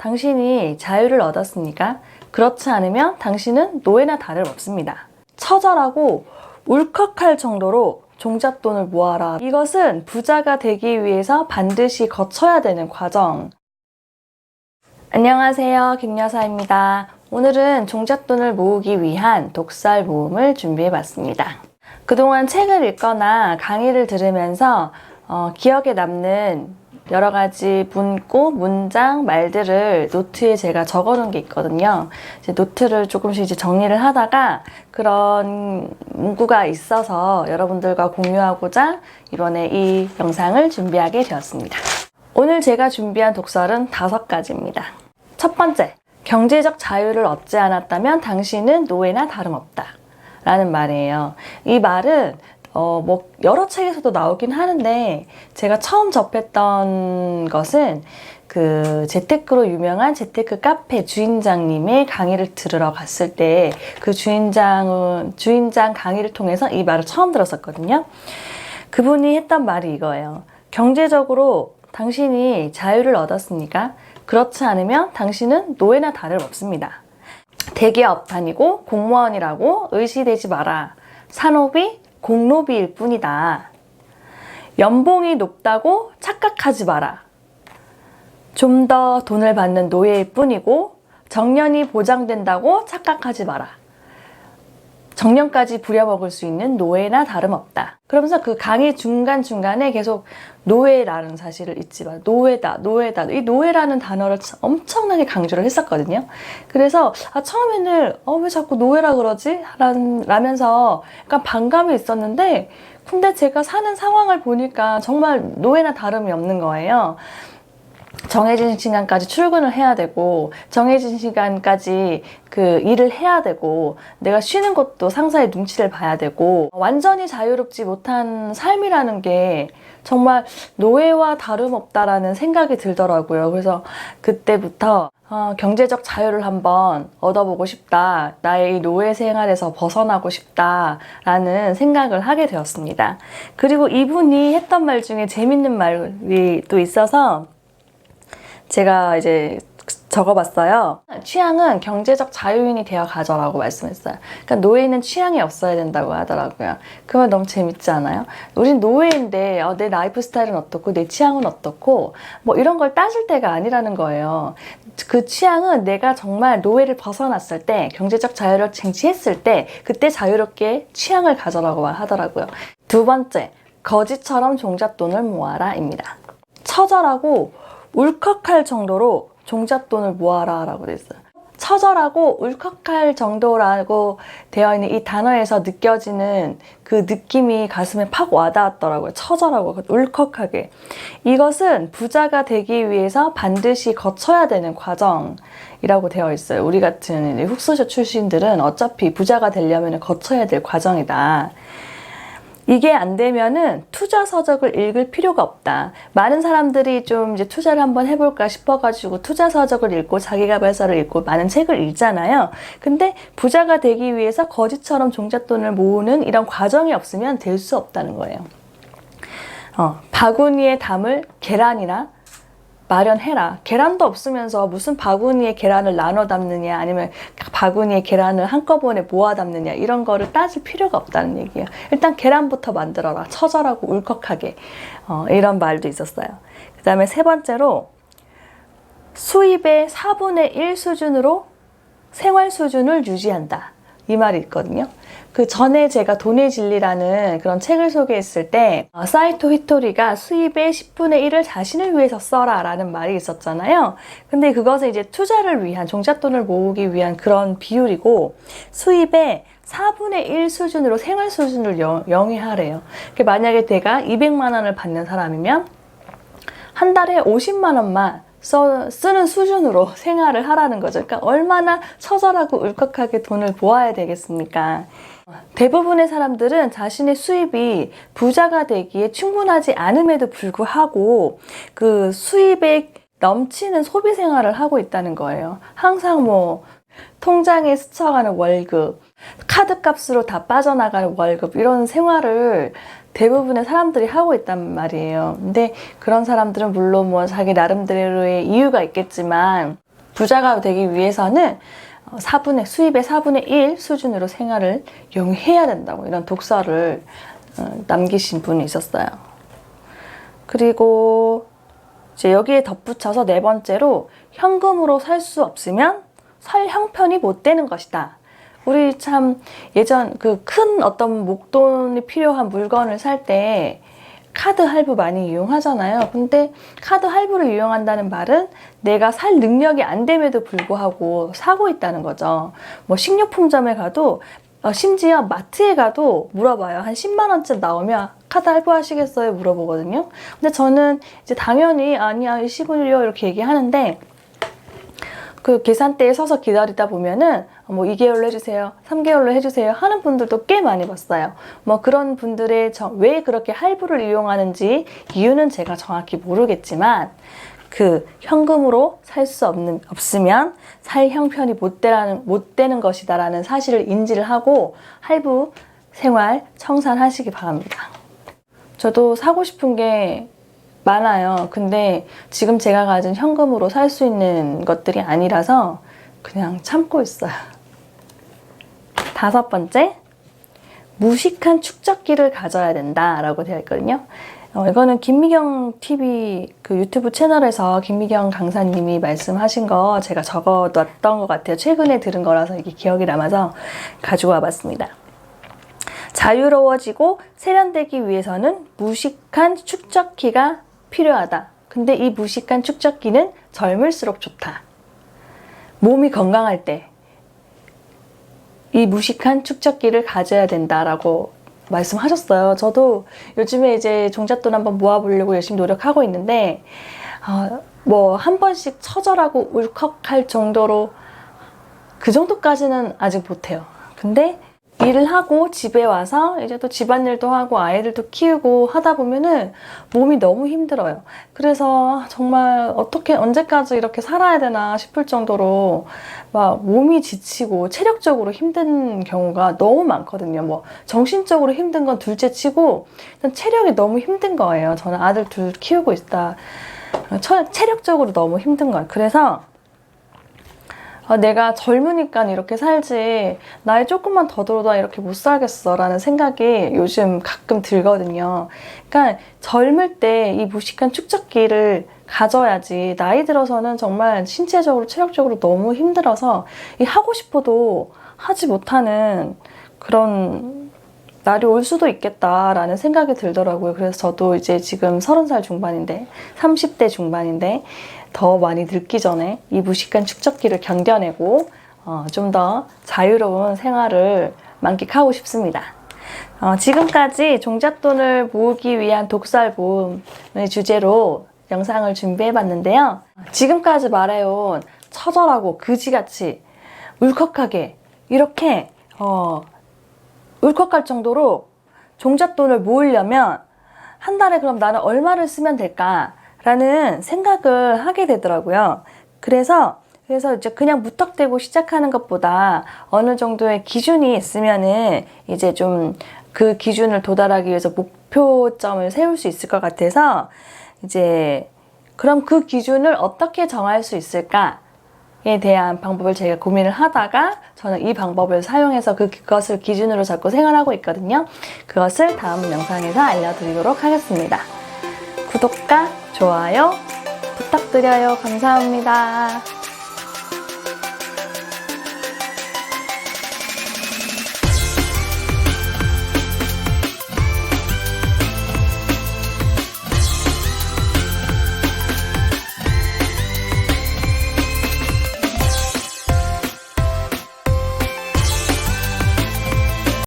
당신이 자유를 얻었습니까? 그렇지 않으면 당신은 노예나 다름없습니다. 처절하고 울컥할 정도로 종잣돈을 모아라. 이것은 부자가 되기 위해서 반드시 거쳐야 되는 과정. 안녕하세요, 김여사입니다. 오늘은 종잣돈을 모으기 위한 독설 모음을 준비해봤습니다. 그동안 책을 읽거나 강의를 들으면서 기억에 남는 여러 가지 문구, 문장, 말들을 노트에 제가 적어놓은 게 있거든요. 이제 노트를 조금씩 이제 정리를 하다가 그런 문구가 있어서 여러분들과 공유하고자 이번에 이 영상을 준비하게 되었습니다. 오늘 제가 준비한 독설은 5가지입니다. 첫 번째, 경제적 자유를 얻지 않았다면 당신은 노예나 다름없다 라는 말이에요. 이 말은 여러 책에서도 나오긴 하는데 제가 처음 접했던 것은 그 재테크로 유명한 재테크 카페 주인장님의 강의를 들으러 갔을 때 그 주인장 강의를 통해서 이 말을 처음 들었었거든요. 그분이 했던 말이 이거예요. 경제적으로 당신이 자유를 얻었습니까? 그렇지 않으면 당신은 노예나 다름없습니다. 대기업 다니고 공무원이라고 의시되지 마라. 산업이 공로비일 뿐이다. 연봉이 높다고 착각하지 마라. 좀 더 돈을 받는 노예일 뿐이고 정년이 보장된다고 착각하지 마라. 정년까지 부려먹을 수 있는 노예나 다름없다. 그러면서 그 강의 중간중간에 계속 노예라는 사실을 잊지 마. 노예다, 노예다. 이 노예라는 단어를 엄청나게 강조를 했었거든요. 그래서 처음에는 왜 자꾸 노예라 그러지? 라면서 약간 반감이 있었는데 근데 제가 사는 상황을 보니까 정말 노예나 다름이 없는 거예요. 정해진 시간까지 출근을 해야 되고 정해진 시간까지 그 일을 해야 되고 내가 쉬는 것도 상사의 눈치를 봐야 되고 완전히 자유롭지 못한 삶이라는 게 정말 노예와 다름없다라는 생각이 들더라고요. 그래서 그때부터 경제적 자유를 한번 얻어보고 싶다. 나의 이 노예 생활에서 벗어나고 싶다라는 생각을 하게 되었습니다. 그리고 이분이 했던 말 중에 재밌는 말이 또 있어서 제가 이제 적어봤어요. 취향은 경제적 자유인이 되어 가져라고 말씀했어요. 그러니까 노예는 취향이 없어야 된다고 하더라고요. 그 말 너무 재밌지 않아요? 우린 노예인데 내 라이프 스타일은 어떻고 내 취향은 어떻고 뭐 이런 걸 따질 때가 아니라는 거예요. 그 취향은 내가 정말 노예를 벗어났을 때 경제적 자유를 쟁취했을 때 그때 자유롭게 취향을 가져라고 하더라고요. 두 번째, 거지처럼 종잣돈을 모아라 입니다. 처절하고 울컥할 정도로 종잣돈을 모아라 라고 되어 있어요. 처절하고 울컥할 정도라고 되어 있는 이 단어에서 느껴지는 그 느낌이 가슴에 팍 와닿았더라고요. 처절하고 울컥하게. 이것은 부자가 되기 위해서 반드시 거쳐야 되는 과정이라고 되어 있어요. 우리 같은 흑수저 출신들은 어차피 부자가 되려면 거쳐야 될 과정이다. 이게 안 되면은 투자 서적을 읽을 필요가 없다. 많은 사람들이 좀 이제 투자를 한번 해볼까 싶어가지고 투자 서적을 읽고 자기계발서를 읽고 많은 책을 읽잖아요. 근데 부자가 되기 위해서 거지처럼 종잣돈을 모으는 이런 과정이 없으면 될 수 없다는 거예요. 바구니에 담을 계란이나 마련해라. 계란도 없으면서 무슨 바구니에 계란을 나눠 담느냐 아니면 바구니에 계란을 한꺼번에 모아 담느냐 이런 거를 따질 필요가 없다는 얘기예요. 일단 계란부터 만들어라. 처절하고 울컥하게. 이런 말도 있었어요. 그 다음에 세 번째로 수입의 4분의 1 수준으로 생활 수준을 유지한다. 이 말이 있거든요. 그 전에 제가 돈의 진리라는 그런 책을 소개했을 때 사이토 히토리가 수입의 10분의 1을 자신을 위해서 써라 라는 말이 있었잖아요. 근데 그것은 이제 투자를 위한 종잣돈을 모으기 위한 그런 비율이고 수입의 4분의 1 수준으로 생활 수준을 영위하래요. 만약에 내가 200만 원을 받는 사람이면 한 달에 50만 원만 쓰는 수준으로 생활을 하라는 거죠. 그러니까 얼마나 처절하고 울컥하게 돈을 모아야 되겠습니까? 대부분의 사람들은 자신의 수입이 부자가 되기에 충분하지 않음에도 불구하고 그 수입에 넘치는 소비 생활을 하고 있다는 거예요. 항상 통장에 스쳐가는 월급, 카드값으로 다 빠져나가는 월급 이런 생활을 대부분의 사람들이 하고 있단 말이에요. 근데 그런 사람들은 물론 자기 나름대로의 이유가 있겠지만 부자가 되기 위해서는 수입의 4분의 1 수준으로 생활을 영위해야 된다고 이런 독서를 남기신 분이 있었어요. 그리고 이제 여기에 덧붙여서 네 번째로 현금으로 살 수 없으면 살 형편이 못 되는 것이다. 우리 참 예전 그 큰 어떤 목돈이 필요한 물건을 살 때 카드 할부 많이 이용하잖아요. 근데 카드 할부를 이용한다는 말은 내가 살 능력이 안 됨에도 불구하고 사고 있다는 거죠. 뭐 식료품점에 가도 심지어 마트에 가도 물어봐요. 한 10만 원쯤 나오면 카드 할부 하시겠어요? 물어보거든요. 근데 저는 이제 당연히 아니야, 일시불이요 이렇게 얘기하는데 그 계산대에 서서 기다리다 보면은 뭐 2개월로 해주세요, 3개월로 해주세요 하는 분들도 꽤 많이 봤어요. 뭐 그런 분들의 왜 그렇게 할부를 이용하는지 이유는 제가 정확히 모르겠지만 그 현금으로 살 수 없으면 살 형편이 못 되는 것이다라는 사실을 인지를 하고 할부 생활 청산하시기 바랍니다. 저도 사고 싶은 게 많아요. 근데 지금 제가 가진 현금으로 살 수 있는 것들이 아니라서 그냥 참고 있어요. 5번째, 무식한 축적기를 가져야 된다라고 되어 있거든요. 이거는 김미경 TV 그 유튜브 채널에서 김미경 강사님이 말씀하신 거 제가 적어놨던 것 같아요. 최근에 들은 거라서 이게 기억이 남아서 가지고 와봤습니다. 자유로워지고 세련되기 위해서는 무식한 축적기가 필요하다. 근데 이 무식한 축적기는 젊을수록 좋다. 몸이 건강할 때 이 무식한 축적기를 가져야 된다라고 말씀하셨어요. 저도 요즘에 이제 종잣돈 한번 모아보려고 열심히 노력하고 있는데 뭐 한 번씩 처절하고 울컥할 정도로 그 정도까지는 아직 못해요. 근데 일을 하고 집에 와서 이제 또 집안일도 하고 아이들도 키우고 하다 보면은 몸이 너무 힘들어요. 그래서 정말 어떻게 언제까지 이렇게 살아야 되나 싶을 정도로 막 몸이 지치고 체력적으로 힘든 경우가 너무 많거든요. 뭐 정신적으로 힘든 건 둘째 치고 일단 체력이 너무 힘든 거예요. 저는 아들 둘 키우고 있다. 체력적으로 너무 힘든 거예요. 그래서 내가 젊으니까 이렇게 살지 나이 조금만 더 들어도 이렇게 못 살겠어 라는 생각이 요즘 가끔 들거든요. 그러니까 젊을 때 이 무식한 축적기를 가져야지 나이 들어서는 정말 신체적으로 체력적으로 너무 힘들어서 하고 싶어도 하지 못하는 그런 날이 올 수도 있겠다라는 생각이 들더라고요. 그래서 저도 이제 지금 30살 중반인데 30대 중반인데 더 많이 늙기 전에 이 무식한 축적기를 견뎌내고 좀 더 자유로운 생활을 만끽하고 싶습니다. 지금까지 종잣돈을 모으기 위한 독서앨범의 주제로 영상을 준비해봤는데요. 지금까지 말해온 처절하고 그지같이 울컥하게 이렇게 울컥할 정도로 종잣돈을 모으려면 한 달에 그럼 나는 얼마를 쓰면 될까? 라는 생각을 하게 되더라고요. 그래서 이제 그냥 무턱대고 시작하는 것보다 어느 정도의 기준이 있으면은 이제 좀 그 기준을 도달하기 위해서 목표점을 세울 수 있을 것 같아서 이제 그럼 그 기준을 어떻게 정할 수 있을까에 대한 방법을 제가 고민을 하다가 저는 이 방법을 사용해서 그것을 기준으로 잡고 생활하고 있거든요. 그것을 다음 영상에서 알려드리도록 하겠습니다. 구독과 좋아요 부탁드려요. 감사합니다.